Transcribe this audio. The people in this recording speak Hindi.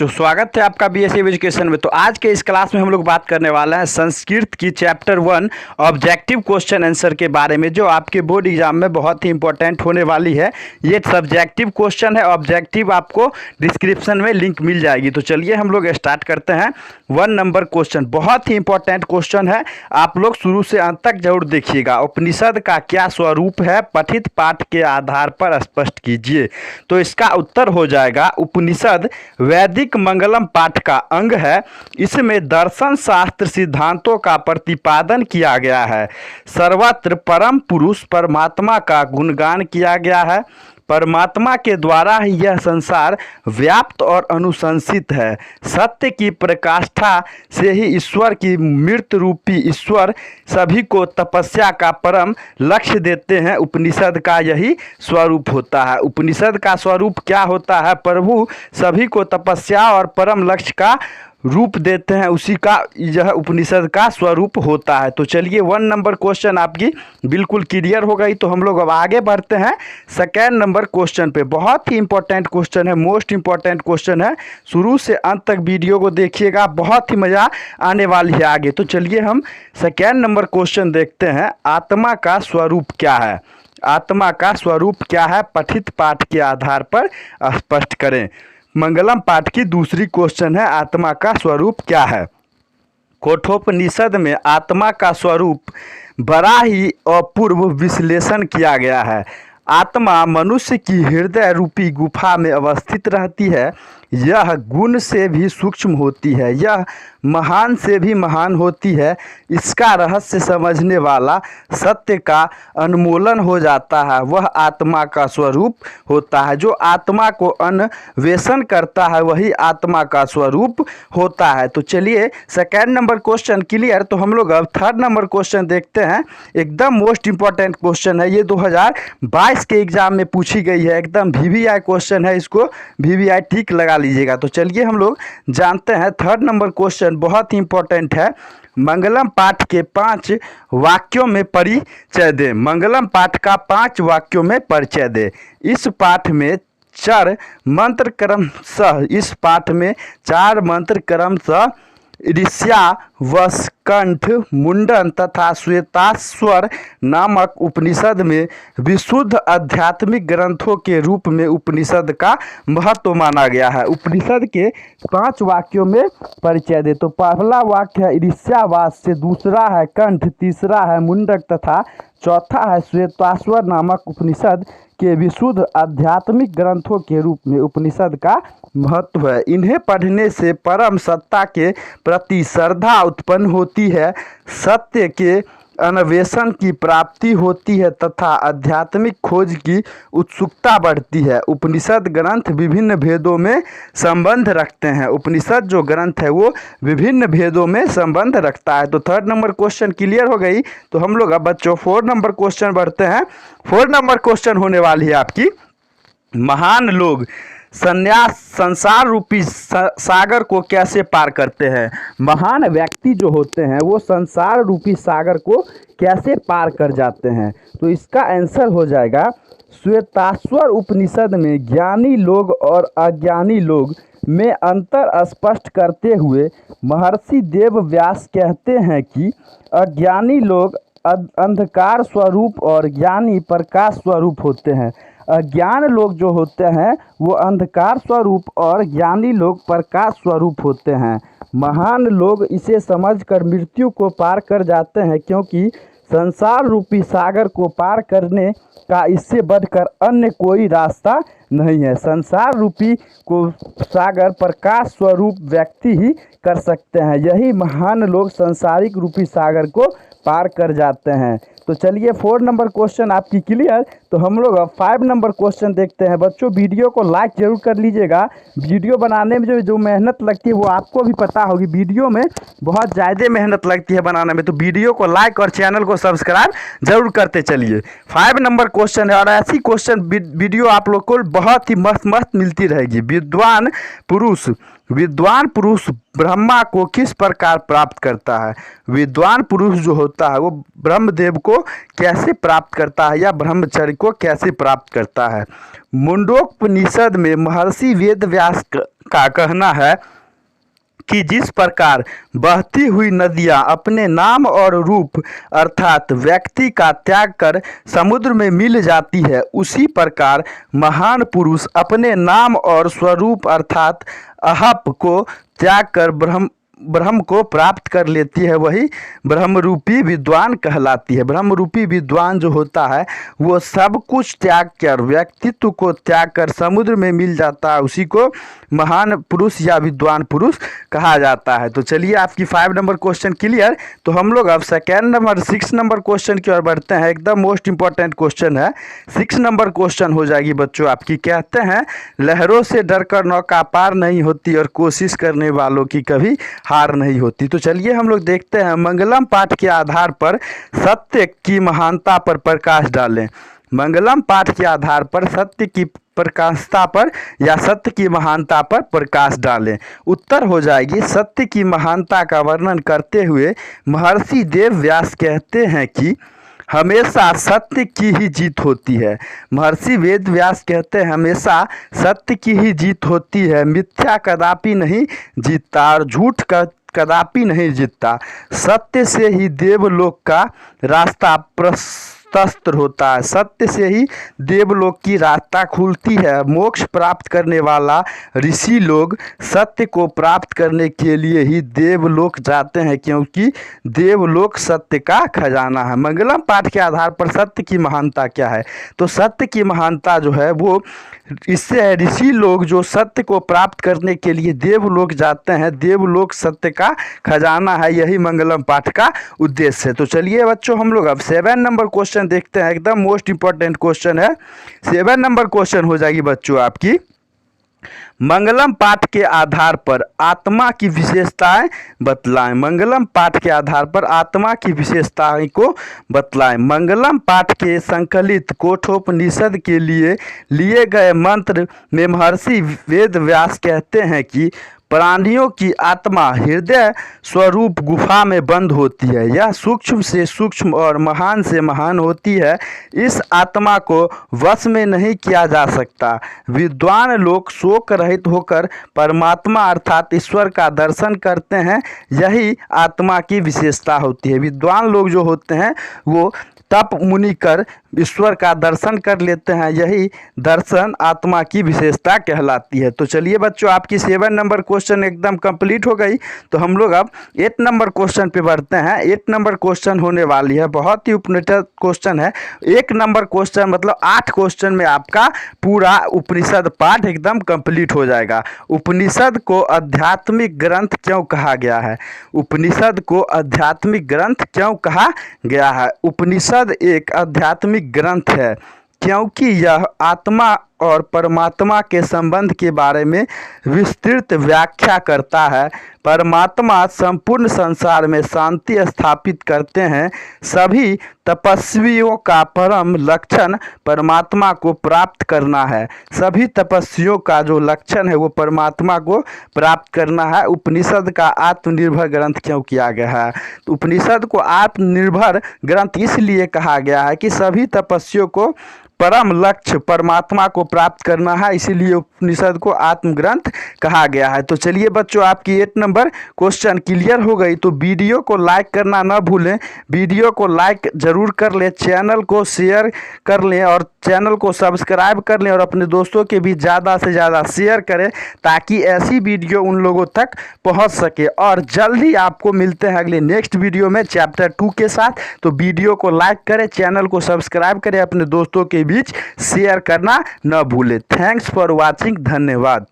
बच्चों, स्वागत है आपका बीएससी एजुकेशन में। तो आज के इस क्लास में हम लोग बात करने वाले हैं संस्कृत की चैप्टर 1 ऑब्जेक्टिव क्वेश्चन आंसर के बारे में, जो आपके बोर्ड एग्जाम में बहुत ही इंपॉर्टेंट होने वाली है। ये सब्जेक्टिव क्वेश्चन है, ऑब्जेक्टिव आपको डिस्क्रिप्शन में लिंक मिल जाएगी। तो चलिए हम लोग स्टार्ट करते हैं। 1 नंबर क्वेश्चन बहुत ही इंपॉर्टेंट क्वेश्चन है, आप लोग शुरू से अंत तक जरूर देखिएगा। उपनिषद का क्या स्वरूप है, पठित पाठ के आधार पर स्पष्ट कीजिए। तो इसका उत्तर हो जाएगा उपनिषद वैदिक मंगलम पाठ का अंग है। इसमें दर्शन शास्त्र सिद्धांतों का प्रतिपादन किया गया है। सर्वत्र परम पुरुष परमात्मा का गुणगान किया गया है। परमात्मा के द्वारा ही यह संसार व्याप्त और अनुशंसित है। सत्य की प्रकाष्ठा से ही ईश्वर की मृत रूपी ईश्वर सभी को तपस्या का परम लक्ष्य देते हैं। उपनिषद का यही स्वरूप होता है। उपनिषद का स्वरूप क्या होता है? प्रभु सभी को तपस्या और परम लक्ष्य का रूप देते हैं, उसी का यह उपनिषद का स्वरूप होता है। तो चलिए 1 नंबर क्वेश्चन आपकी बिल्कुल क्लियर हो गई। तो हम लोग अब आगे बढ़ते हैं 2 नंबर क्वेश्चन पे। बहुत ही इंपॉर्टेंट क्वेश्चन है, मोस्ट इंपॉर्टेंट क्वेश्चन है। शुरू से अंत तक वीडियो को देखिएगा, बहुत ही मज़ा आने वाली है आगे। तो चलिए हम 2 नंबर क्वेश्चन देखते हैं। आत्मा का स्वरूप क्या है? आत्मा का स्वरूप क्या है? पठित पाठ के आधार पर स्पष्ट करें। मंगलम पाठ की दूसरी क्वेश्चन है, आत्मा का स्वरूप क्या है? कठोपनिषद में आत्मा का स्वरूप बड़ा ही अपूर्व विश्लेषण किया गया है। आत्मा मनुष्य की हृदय रूपी गुफा में अवस्थित रहती है। यह गुण से भी सूक्ष्म होती है, यह महान से भी महान होती है। इसका रहस्य समझने वाला सत्य का अन्मोलन हो जाता है, वह आत्मा का स्वरूप होता है। जो आत्मा को अन्वेषण करता है वही आत्मा का स्वरूप होता है। तो चलिए 2 नंबर क्वेश्चन क्लियर। तो हम लोग अब 3 नंबर क्वेश्चन देखते हैं। एकदम मोस्ट इंपॉर्टेंट क्वेश्चन है, ये 2022 के एग्जाम में पूछी गई है। एकदम वीवीआई क्वेश्चन है, इसको वीवीआई ठीक लगा लीजिएगा। तो चलिए हम लोग जानते हैं 3 नंबर क्वेश्चन बहुत ही इंपॉर्टेंट है। मंगलम पाठ के 5 वाक्यों में परिचय दे। मंगलम पाठ का 5 वाक्यों में परिचय दे। इस पाठ में 4 मंत्र क्रमशः इस पाठ में 4 मंत्र क्रमशः ऋष्या वस्कंठ मुंडन तथा श्वेताश्वर नामक उपनिषद में विशुद्ध आध्यात्मिक ग्रंथों के रूप में उपनिषद का महत्व माना गया है। उपनिषद के 5 वाक्यों में परिचय दे। तो पहला वाक्य है ऋष्यावास्य, दूसरा है कंठ, तीसरा है मुंडक तथा चौथा है श्वेताश्वर नामक उपनिषद के विशुद्ध आध्यात्मिक ग्रंथों के रूप में उपनिषद का महत्व है। इन्हें पढ़ने से परम सत्ता के प्रति श्रद्धा उत्पन्न होती है, सत्य के अन्वेषण की प्राप्ति होती है तथा आध्यात्मिक खोज की उत्सुकता बढ़ती है। उपनिषद ग्रंथ विभिन्न भेदों में संबंध रखते हैं। उपनिषद जो ग्रंथ है वो विभिन्न भेदों में संबंध रखता है। तो 3 नंबर क्वेश्चन क्लियर हो गई। तो हम लोग अब बच्चों 4 नंबर क्वेश्चन बढ़ते हैं। 4 नंबर क्वेश्चन होने वाली है आपकी, महान लोग संन्यास संसार रूपी सागर को कैसे पार करते हैं? महान व्यक्ति जो होते हैं वो संसार रूपी सागर को कैसे पार कर जाते हैं? तो इसका आंसर हो जाएगा श्वेताश्वर उपनिषद में ज्ञानी लोग और अज्ञानी लोग में अंतर स्पष्ट करते हुए महर्षि देव व्यास कहते हैं कि अज्ञानी लोग अंधकार स्वरूप और ज्ञानी प्रकाश स्वरूप होते हैं। अज्ञान लोग जो होते हैं वो अंधकार स्वरूप और ज्ञानी लोग प्रकाश स्वरूप होते हैं। महान लोग इसे समझकर मृत्यु को पार कर जाते हैं, क्योंकि संसार रूपी सागर को पार करने का इससे बढ़कर अन्य कोई रास्ता नहीं है। संसार रूपी को सागर प्रकाश स्वरूप व्यक्ति ही कर सकते हैं। यही महान लोग संसारिक रूपी सागर को पार कर जाते हैं। तो चलिए 4 नंबर क्वेश्चन आपकी क्लियर। तो हम लोग अब 5 नंबर क्वेश्चन देखते हैं। बच्चों वीडियो को लाइक जरूर कर लीजिएगा। वीडियो बनाने में जो मेहनत लगती है वो आपको भी पता होगी, वीडियो में बहुत ज़्यादा मेहनत लगती है बनाने में। तो वीडियो को लाइक और चैनल को सब्सक्राइब जरूर करते चलिए। 5 नंबर क्वेश्चन है और ऐसी क्वेश्चन वीडियो आप लोग को बहुत ही मस्त मस्त मिलती रहेगी। विद्वान पुरुष ब्रह्मा को किस प्रकार प्राप्त करता है? विद्वान पुरुष जो होता है वो ब्रह्मदेव को को कैसे प्राप्त करता है या ब्रह्मचर्य को कैसे प्राप्त करता है। मुंडोपनिषद में महर्षि वेदव्यास का कहना है कि जिस प्रकार बहती हुई नदियाँ अपने नाम और रूप अर्थात व्यक्ति का त्याग कर समुद्र में मिल जाती है, उसी प्रकार महान पुरुष अपने नाम और स्वरूप अर्थात अहप को त्याग कर ब्रह्म को प्राप्त कर लेती है, वही ब्रह्मरूपी विद्वान कहलाती है। ब्रह्मरूपी विद्वान जो होता है वो सब कुछ त्याग कर व्यक्तित्व को त्याग कर समुद्र में मिल जाता है, उसी को महान पुरुष या विद्वान पुरुष कहा जाता है। तो चलिए आपकी 5 नंबर क्वेश्चन क्लियर। तो हम लोग अब सेकेंड नंबर 6 नंबर क्वेश्चन की ओर बढ़ते हैं। एकदम मोस्ट इंपॉर्टेंट क्वेश्चन है। 6 नंबर क्वेश्चन हो जाएगी बच्चों आपकी। कहते हैं लहरों से डरकर नौका पार नहीं होती और कोशिश करने वालों की कभी हार नहीं होती। तो चलिए हम लोग देखते हैं, मंगलम पाठ के आधार पर सत्य की महानता पर प्रकाश डालें। मंगलम पाठ के आधार पर सत्य की प्रकाशता पर या सत्य की महानता पर प्रकाश डालें। उत्तर हो जाएगी सत्य की महानता का वर्णन करते हुए महर्षि देव व्यास कहते हैं कि हमेशा सत्य की ही जीत होती है। महर्षि वेद व्यास कहते हैं हमेशा सत्य की ही जीत होती है, मिथ्या कदापि नहीं जीतता और झूठ कदापि नहीं जीतता। सत्य से ही देवलोक का रास्ता प्रशस्त होता है, सत्य से ही देवलोक की रास्ता खुलती है। मोक्ष प्राप्त करने वाला ऋषि लोग सत्य को प्राप्त करने के लिए ही देवलोक जाते हैं, क्योंकि देवलोक सत्य का खजाना है। मंगलम पाठ के आधार पर सत्य की महानता क्या है? तो सत्य की महानता जो है वो इससे है ऋषि लोग जो सत्य को प्राप्त करने के लिए देवलोक जाते हैं, देवलोक सत्य का खजाना है, यही मंगलम पाठ का उद्देश्य है। तो चलिए बच्चों हम लोग अब 7 नंबर क्वेश्चन देखते हैं। एकदम मोस्ट इंपॉर्टेंट क्वेश्चन है। 7 नंबर क्वेश्चन हो जाएगी बच्चों आपकी, मंगलम पाठ के आधार पर आत्मा की विशेषताएं बतलाएं। मंगलम पाठ के आधार पर आत्मा की विशेषताएं को बतलाएं। मंगलम पाठ के संकलित कोठोपनिषद के लिए गए मंत्र में महर्षि वेद व्यास कहते हैं कि प्राणियों की आत्मा हृदय स्वरूप गुफा में बंद होती है, यह सूक्ष्म से सूक्ष्म और महान से महान होती है। इस आत्मा को वश में नहीं किया जा सकता। विद्वान लोग शोक रहित होकर परमात्मा अर्थात ईश्वर का दर्शन करते हैं, यही आत्मा की विशेषता होती है। विद्वान लोग जो होते हैं वो तप मुनि कर ईश्वर का दर्शन कर लेते हैं, यही दर्शन आत्मा की विशेषता कहलाती है। तो चलिए बच्चों आपकी 7 नंबर क्वेश्चन एकदम कंप्लीट हो गई। तो हम लोग अब 8 नंबर क्वेश्चन पे बढ़ते हैं। 8 नंबर क्वेश्चन होने वाली है, बहुत ही उपनिषद क्वेश्चन है। 1 नंबर क्वेश्चन मतलब 8 क्वेश्चन में आपका पूरा उपनिषद पाठ एकदम कंप्लीट हो जाएगा। उपनिषद को आध्यात्मिक ग्रंथ क्यों कहा गया है? उपनिषद को आध्यात्मिक ग्रंथ क्यों कहा गया है? उपनिषद एक आध्यात्मिक ग्रंथ है क्योंकि यह आत्मा और परमात्मा के संबंध के बारे में विस्तृत व्याख्या करता है। परमात्मा संपूर्ण संसार में शांति स्थापित करते हैं। सभी तपस्वियों का परम लक्षण परमात्मा को प्राप्त करना है। सभी तपस्वियों का जो लक्षण है वो परमात्मा को प्राप्त करना है। उपनिषद का आत्मनिर्भर ग्रंथ क्यों किया गया है? तो उपनिषद को आत्मनिर्भर ग्रंथ इसलिए कहा गया है कि सभी तपस्वियों को परम लक्ष्य परमात्मा को प्राप्त करना है, इसीलिए उपनिषद को आत्मग्रंथ कहा गया है। तो चलिए बच्चों आपकी 8 नंबर क्वेश्चन क्लियर हो गई। तो वीडियो को लाइक करना ना भूलें, वीडियो को लाइक जरूर कर लें, चैनल को शेयर कर लें और चैनल को सब्सक्राइब कर लें और अपने दोस्तों के बीच ज़्यादा से ज़्यादा शेयर करें ताकि ऐसी वीडियो उन लोगों तक पहुंच सके। और जल्द ही आपको मिलते हैं अगले नेक्स्ट वीडियो में चैप्टर 2 के साथ। तो वीडियो को लाइक करें, चैनल को सब्सक्राइब करें, अपने दोस्तों के बीच शेयर करना न भूलें। थैंक्स फॉर वॉचिंग, धन्यवाद।